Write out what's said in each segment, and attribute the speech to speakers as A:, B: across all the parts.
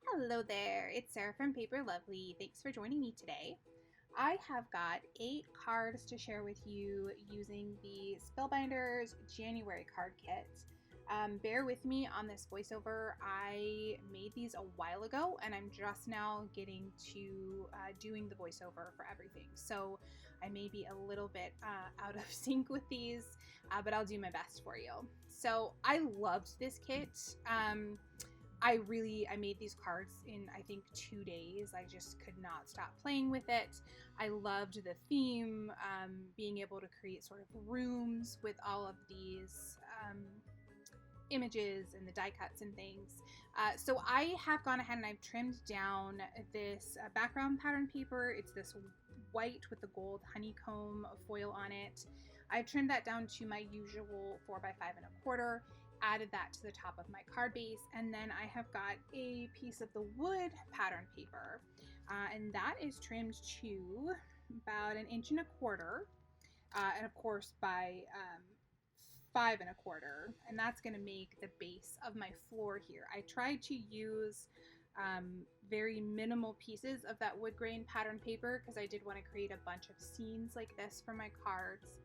A: Hello there, it's Sarah from Paper Lovely. Thanks for joining me today. I have got 8 cards to share with you using the Spellbinders January card kit. Bear with me on this voiceover. I made these a while ago and I'm just now getting to doing the voiceover for everything. So I may be a little bit out of sync with these, but I'll do my best for you. So I loved this kit. I made these cards in, I think, 2 days. I just could not stop playing with it. I loved the theme, being able to create sort of rooms with all of these images and the die cuts and things. So I have gone ahead and I've trimmed down this background pattern paper. It's this white with the gold honeycomb foil on it. I've trimmed that down to my usual 4x5 1/4, added that to the top of my card base, and then I have got a piece of the wood pattern paper, and that is trimmed to about 1.25 inches, and of course by 5 1/4, and that's going to make the base of my floor here. I tried to use very minimal pieces of that wood grain pattern paper because I did want to create a bunch of scenes like this for my cards.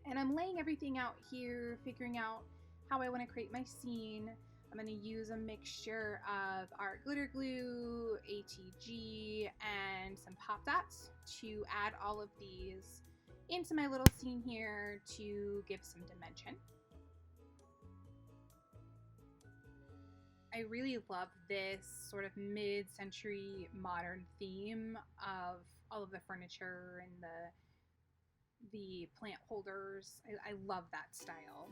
A: And I'm laying everything out here, figuring out how I want to create my scene. I'm going to use a mixture of art glitter glue, ATG, and some pop dots to add all of these into my little scene here to give some dimension. I really love this sort of mid-century modern theme of all of the furniture and the plant holders. I love that style.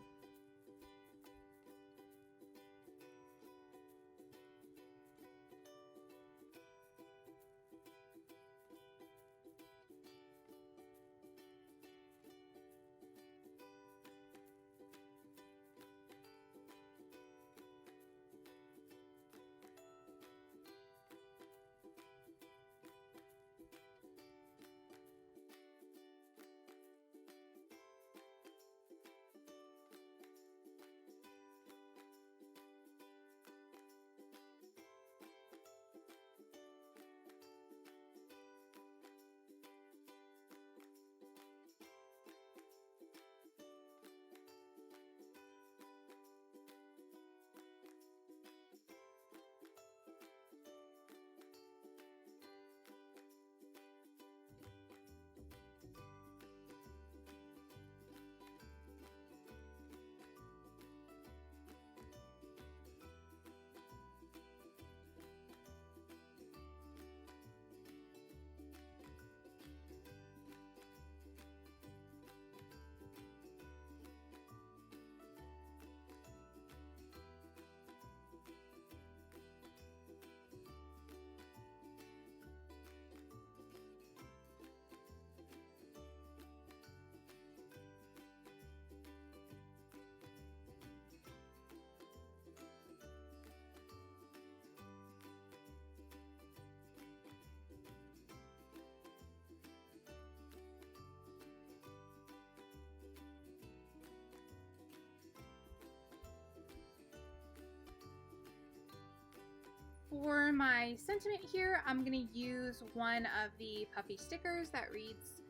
A: For my sentiment here, I'm going to use one of the puffy stickers that reads,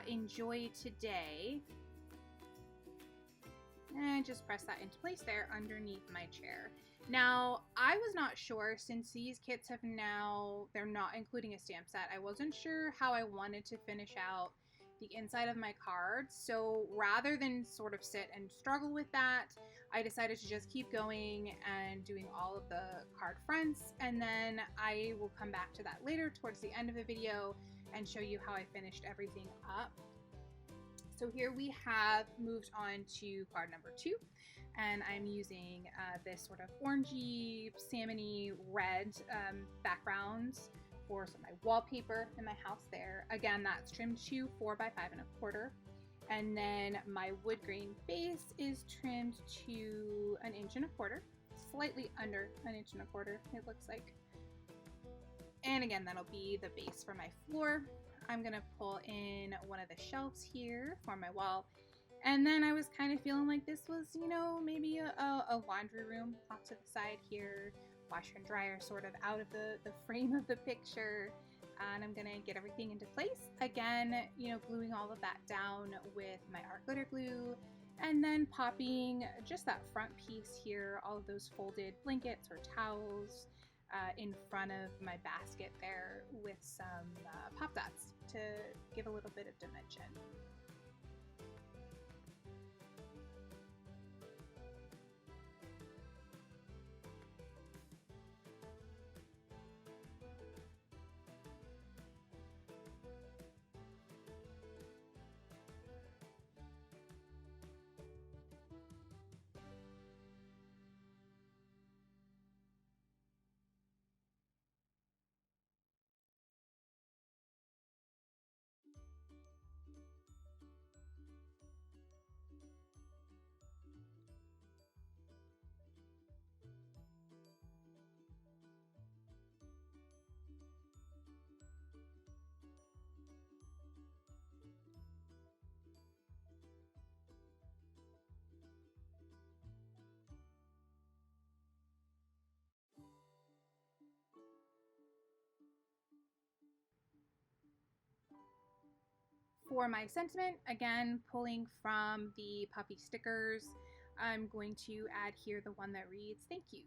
A: "Enjoy today." And just press that into place there underneath my chair. Now, I was not sure, since these kits have now, they're not including a stamp set, I wasn't sure how I wanted to finish out the inside of my cards. So rather than sort of sit and struggle with that, I decided to just keep going and doing all of the card fronts, and then I will come back to that later towards the end of the video and show you how I finished everything up. So here we have moved on to card number 2, and I'm using this sort of orangey, salmony red background for some of my wallpaper in my house there. Again, that's trimmed to 4x5 1/4. And then my wood grain base is trimmed to 1.25 inches, slightly under 1.25 inches, it looks like. And again, that'll be the base for my floor. I'm gonna pull in one of the shelves here for my wall, And then I was kind of feeling like this was, you know, maybe a laundry room off to the side here, washer and dryer sort of out of the frame of the picture. And I'm gonna get everything into place. Again, you know, gluing all of that down with my art glitter glue, and then popping just that front piece here, all of those folded blankets or towels in front of my basket there with some pop dots to give a little bit of dimension. For my sentiment, again, pulling from the puppy stickers, I'm going to add here the one that reads, "Thank you."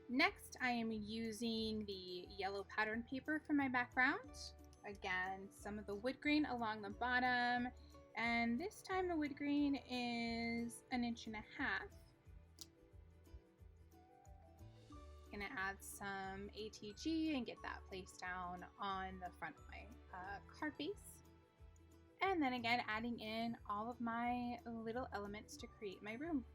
A: Next, I am using the yellow pattern paper for my background. Again, some of the wood grain along the bottom, and this time the wood grain is 1.5 inches. Gonna add some ATG and get that placed down on the front of my card base. And then again, adding in all of my little elements to create my room.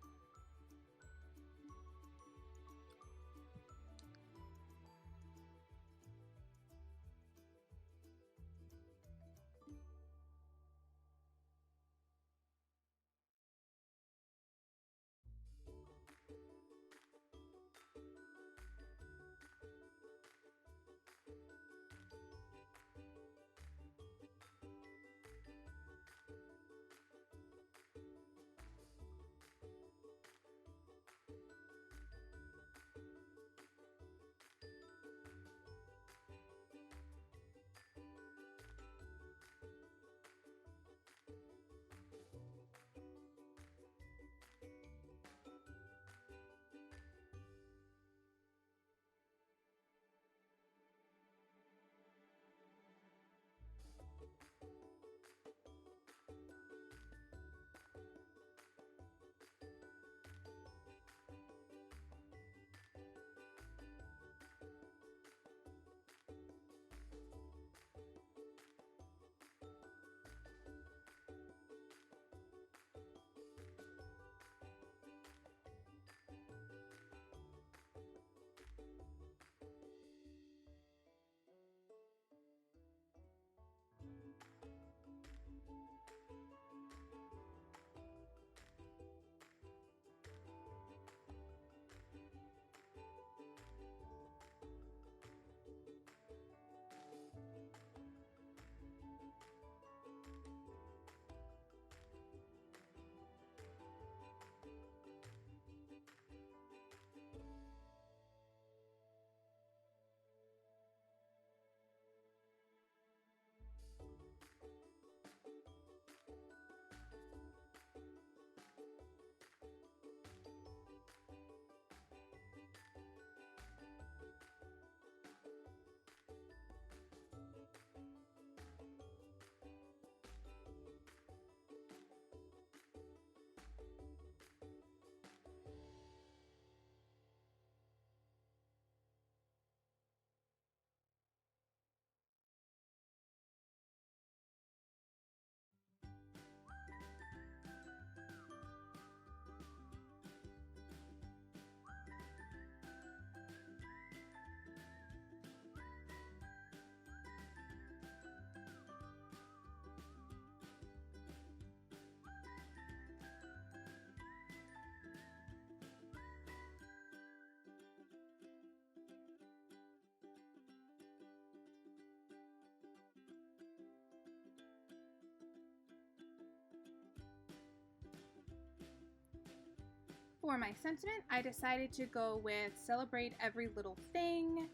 A: For my sentiment, I decided to go with celebrate every little thing.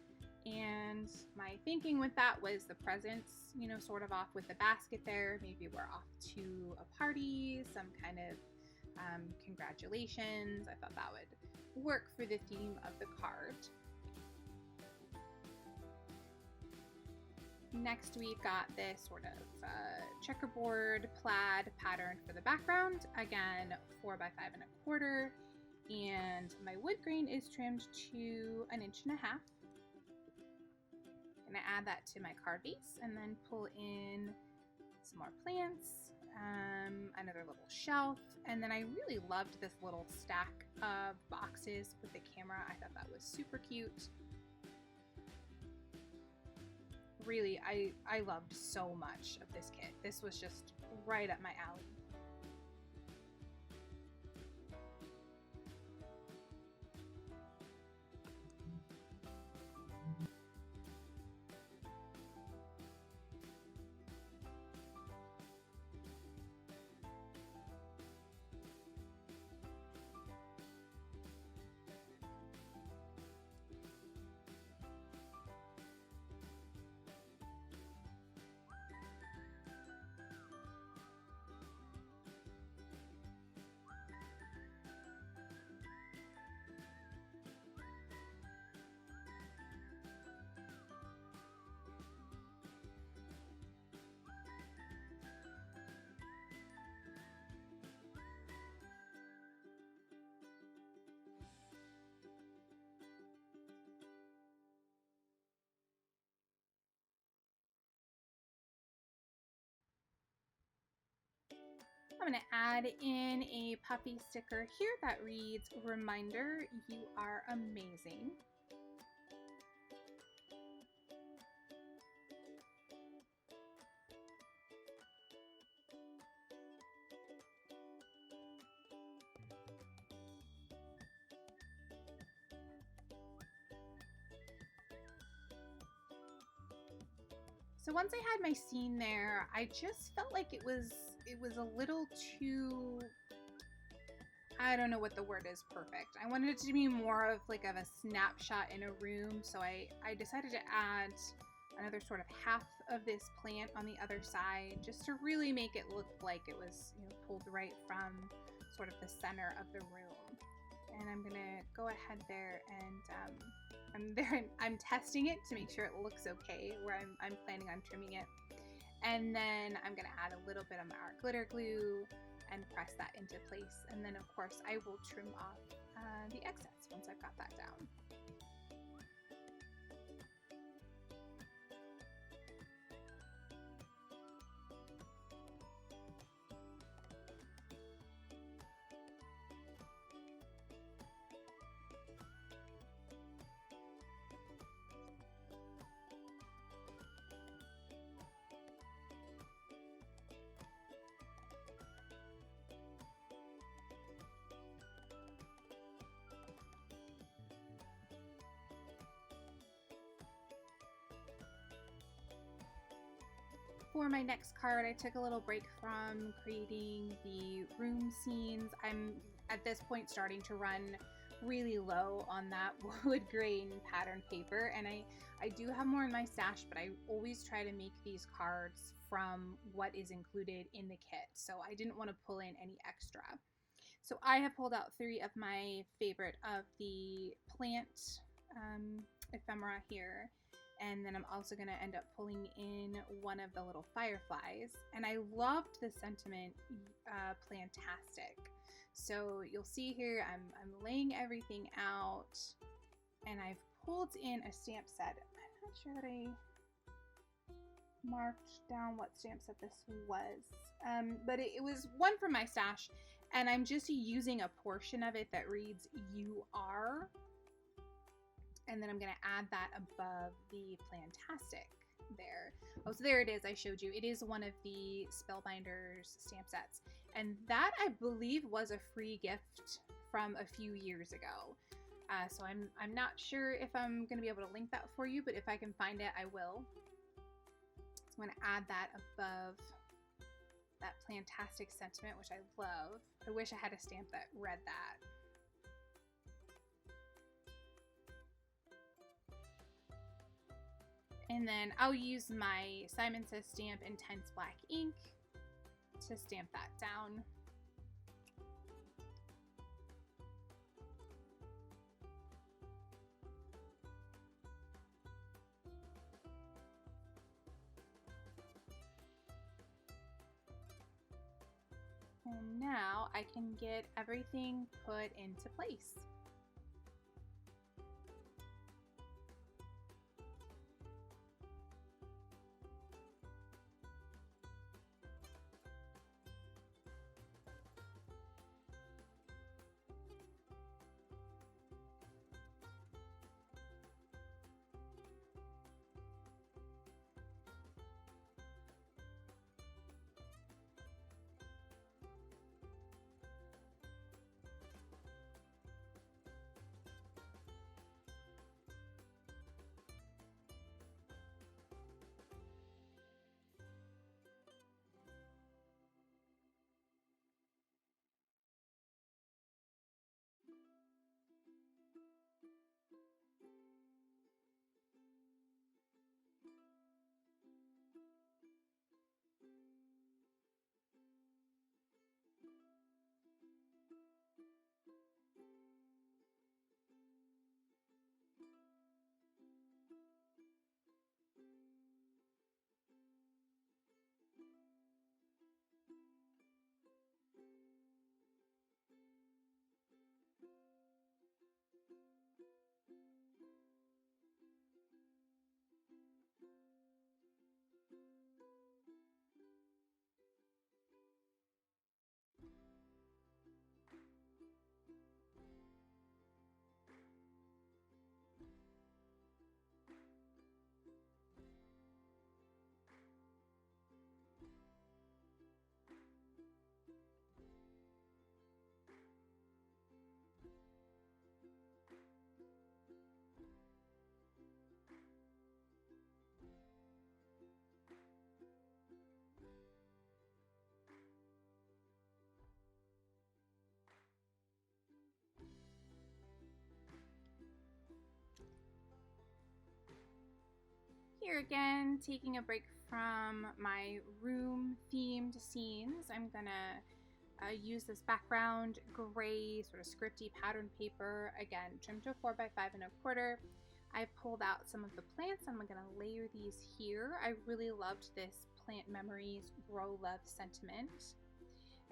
A: And my thinking with that was the presents, you know, sort of off with the basket there. Maybe we're off to a party, some kind of congratulations. I thought that would work for the theme of the card. Next, we've got this sort of checkerboard plaid pattern for the background. Again, 4 by 5 1/4. And my wood grain is trimmed to 1.5 inches. I'm gonna add that to my card base and then pull in some more plants, another little shelf, and then I really loved this little stack of boxes with the camera. I thought that was super cute. Really, I loved so much of this kit. This was just right up my alley. I'm going to add in a puffy sticker here that reads, "Reminder, you are amazing." So once I had my scene there, I just felt like it was a little too, I don't know what the word is, perfect. I wanted it to be more of like of a snapshot in a room, so I decided to add another sort of half of this plant on the other side just to really make it look like it was, you know, pulled right from sort of the center of the room. And I'm gonna go ahead there and I'm testing it to make sure it looks okay where I'm planning on trimming it. And then I'm gonna add a little bit of my art glitter glue and press that into place. And then of course I will trim off the excess once I've got that down. For my next card, I took a little break from creating the room scenes. I'm at this point starting to run really low on that wood grain pattern paper, and I do have more in my stash, but I always try to make these cards from what is included in the kit, so I didn't want to pull in any extra. So I have pulled out 3 of my favorite of the plant ephemera here. And then I'm also going to end up pulling in one of the little fireflies. And I loved the sentiment, plantastic. So you'll see here, I'm laying everything out. And I've pulled in a stamp set. I'm not sure that I marked down what stamp set this was. But it was one from my stash. And I'm just using a portion of it that reads, "You are." And then I'm going to add that above the plantastic there. Oh, so there it is. I showed you. It is one of the Spellbinders stamp sets. And that, I believe, was a free gift from a few years ago. So I'm not sure if I'm going to be able to link that for you, but if I can find it, I will. So I'm going to add that above that plantastic sentiment, which I love. I wish I had a stamp that read that. And then I'll use my Simon Says Stamp Intense Black ink to stamp that down. And now I can get everything put into place. Here again, taking a break from my room themed scenes, I'm gonna use this background gray sort of scripty pattern paper, again trimmed to 4x5 1/4. I pulled out some of the plants. I'm gonna layer these here. I really loved this Plant Memories Grow Love sentiment.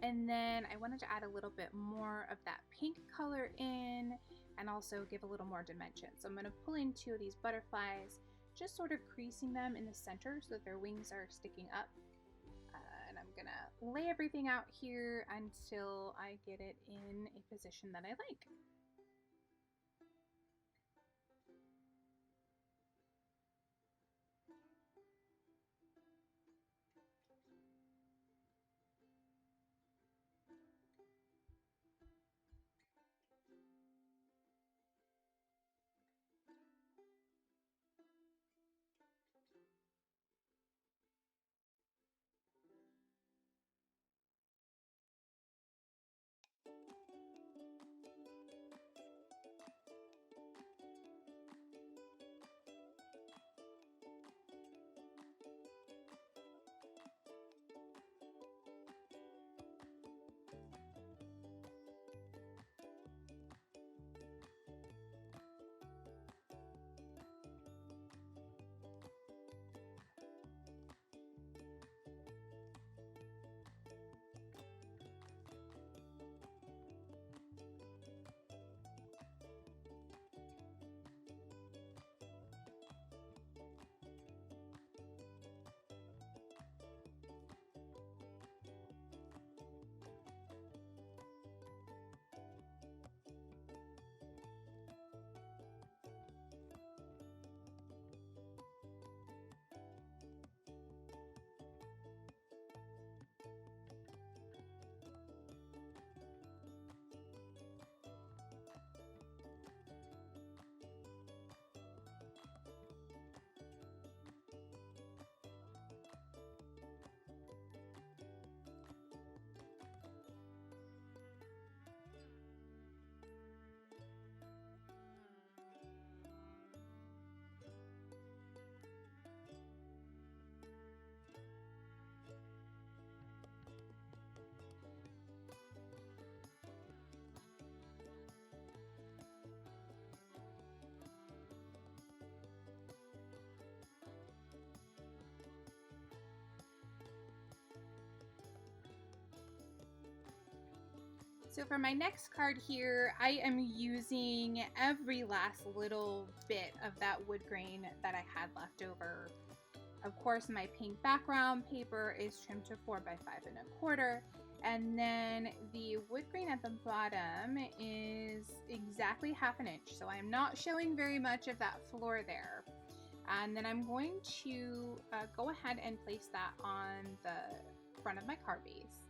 A: And then I wanted to add a little bit more of that pink color in and also give a little more dimension. So I'm going to pull in 2 of these butterflies, just sort of creasing them in the center so that their wings are sticking up. And I'm going to lay everything out here until I get it in a position that I like. So for my next card here, I am using every last little bit of that wood grain that I had left over. Of course, my pink background paper is trimmed to 4 by 5 1/4. And then the wood grain at the bottom is exactly 1/2 inch. So I'm not showing very much of that floor there. And then I'm going to go ahead and place that on the front of my card base.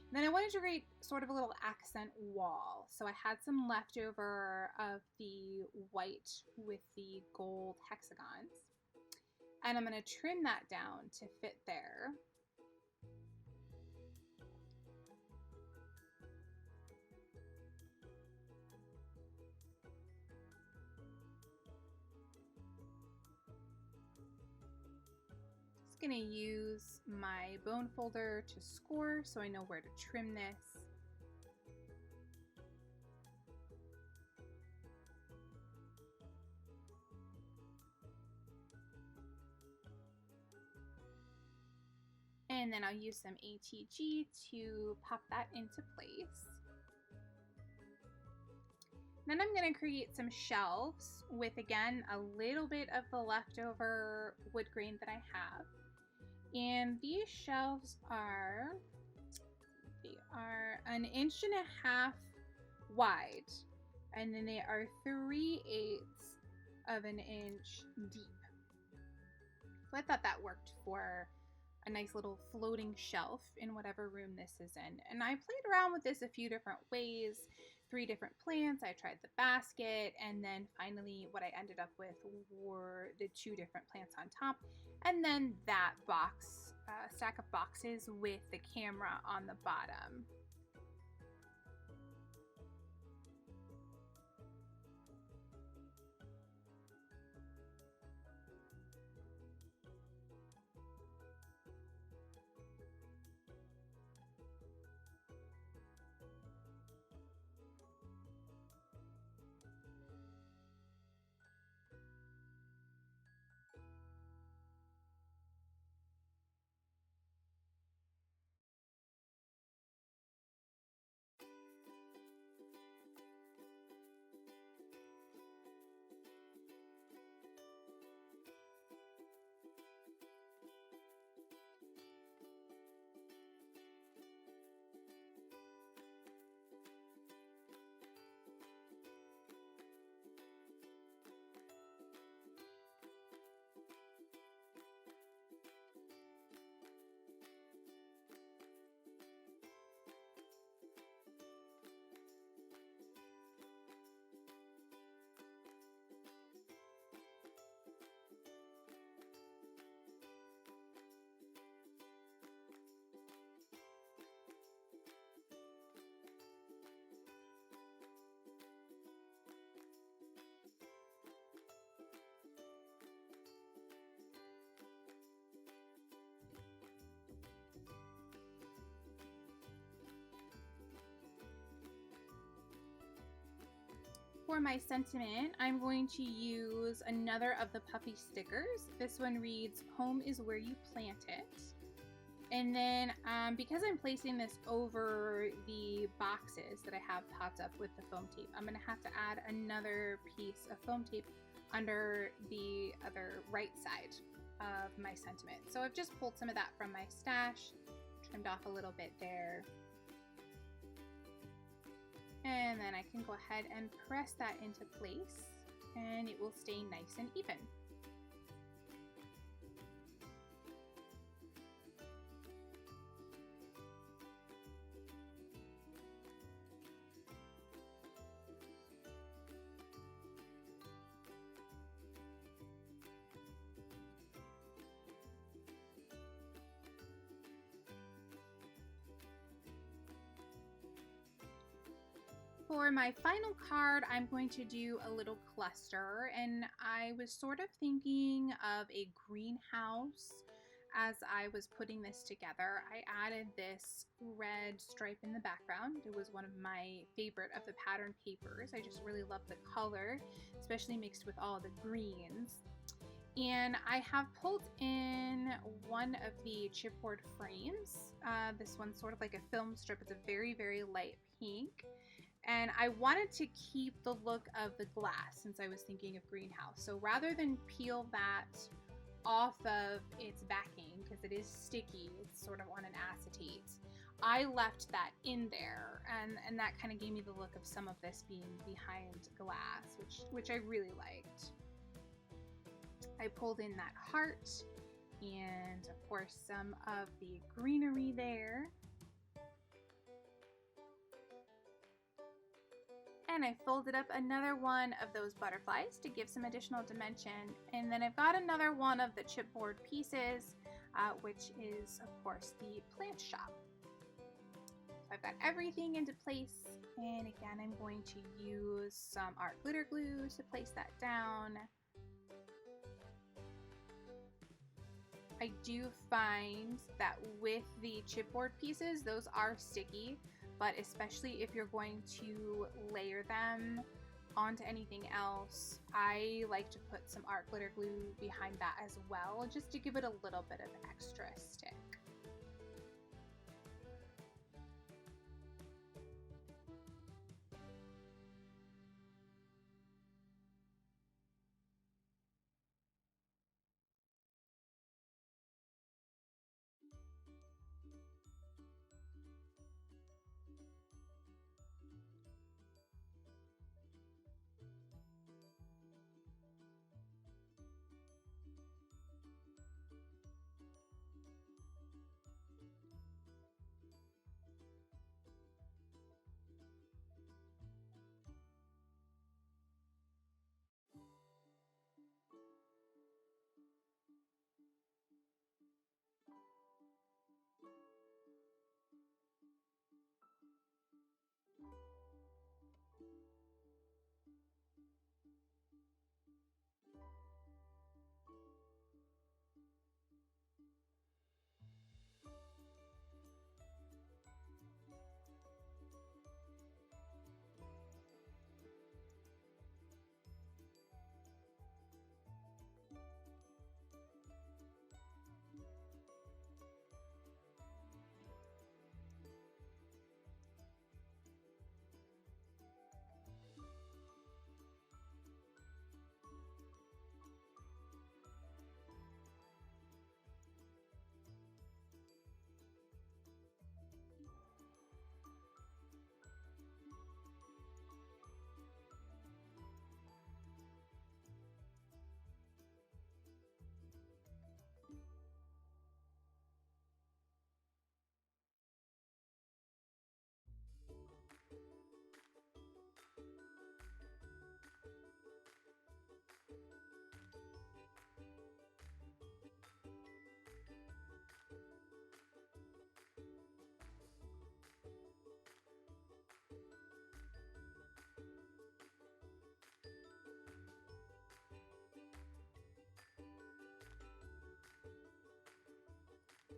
A: And then I wanted to create sort of a little accent wall. So I had some leftover of the white with the gold hexagons. And I'm going to trim that down to fit there. Just going to use my bone folder to score so I know where to trim this. And then I'll use some ATG to pop that into place. Then I'm going to create some shelves with, again, a little bit of the leftover wood grain that I have. And these shelves are 1.5 inches wide. And then they are 3/8 of an inch deep. So I thought that worked for a nice little floating shelf in whatever room this is in. And I played around with this a few different ways, 3 different plants. I tried the basket, and then finally what I ended up with were the 2 different plants on top, and then that box, stack of boxes with the camera on the bottom. For my sentiment, I'm going to use another of the puffy stickers. This one reads, "Home is where you plant it." And then because I'm placing this over the boxes that I have popped up with the foam tape, I'm going to have to add another piece of foam tape under the other right side of my sentiment. So I've just pulled some of that from my stash, trimmed off a little bit there. And then I can go ahead and press that into place, and it will stay nice and even. For my final card, I'm going to do a little cluster, and I was sort of thinking of a greenhouse as I was putting this together. I added this red stripe in the background. It was one of my favorite of the pattern papers. I just really love the color, especially mixed with all the greens. And I have pulled in one of the chipboard frames. This one's sort of like a film strip. It's a very, very light pink. And I wanted to keep the look of the glass since I was thinking of greenhouse. So rather than peel that off of its backing, because it is sticky, it's sort of on an acetate, I left that in there, and that kind of gave me the look of some of this being behind glass, which I really liked. I pulled in that heart and of course some of the greenery there. And I folded up another one of those butterflies to give some additional dimension. And then I've got another one of the chipboard pieces, which is of course the plant shop. So I've got everything into place. And again, I'm going to use some art glitter glue to place that down. I do find that with the chipboard pieces, those are sticky, but especially if you're going to layer them onto anything else, I like to put some art glitter glue behind that as well, just to give it a little bit of extra stick.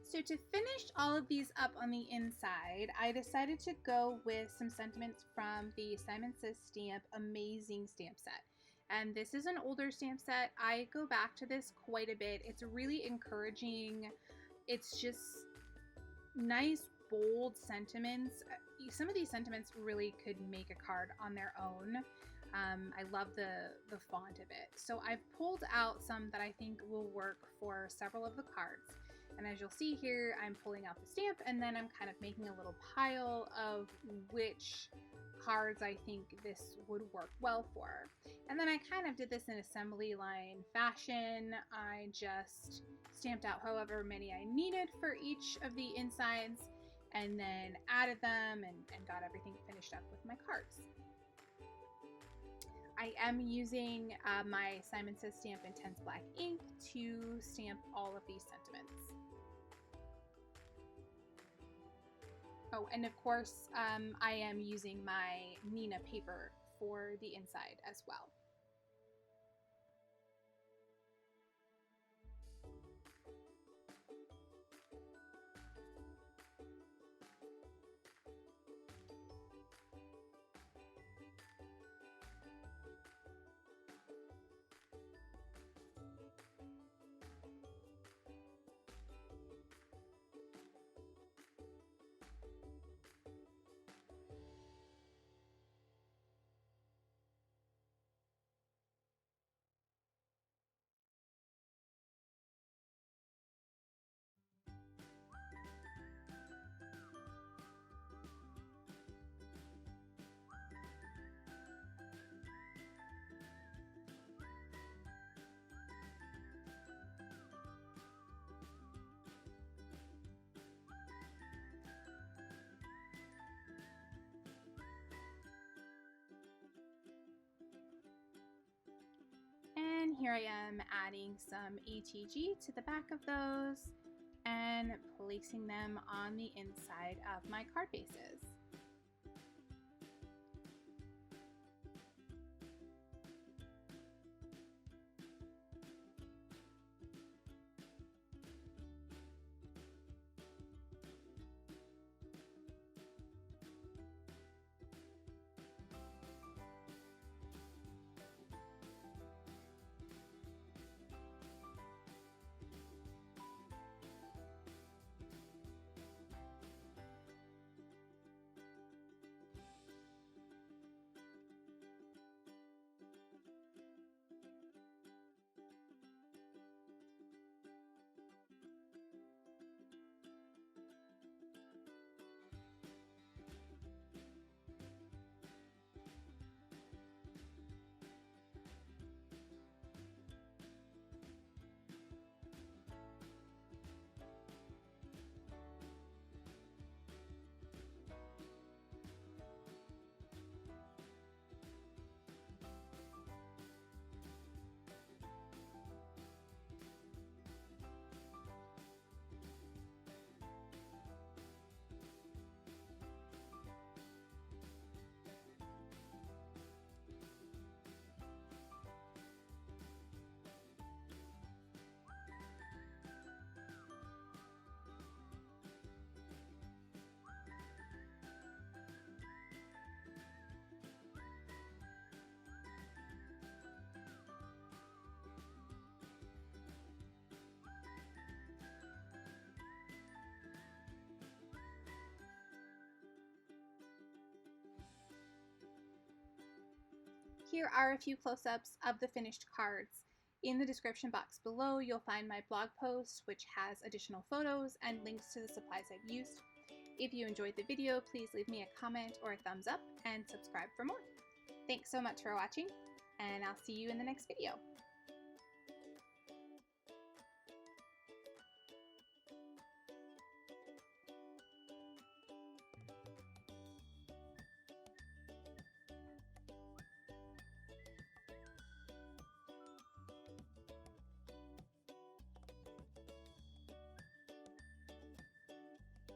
A: So to finish all of these up on the inside, I decided to go with some sentiments from the Simon Says Stamp Amazing stamp set. And this is an older stamp set. I go back to this quite a bit. It's really encouraging. It's just nice, bold sentiments. Some of these sentiments really could make a card on their own. I love the font of it. So I've pulled out some that I think will work for several of the cards. And as you'll see here, I'm pulling out the stamp and then I'm kind of making a little pile of which cards I think this would work well for. And then I kind of did this in assembly line fashion. I just stamped out however many I needed for each of the insides and then added them and got everything finished up with my cards. I am using my Simon Says Stamp Intense Black ink to stamp all of these sentiments. Oh, and of course, I am using my Neenah paper for the inside as well. here I am adding some ATG to the back of those and placing them on the inside of my card bases. Here are a few close-ups of the finished cards. In the description box below, you'll find my blog post, which has additional photos and links to the supplies I've used. If you enjoyed the video, please leave me a comment or a thumbs up and subscribe for more. Thanks so much for watching, and I'll see you in the next video.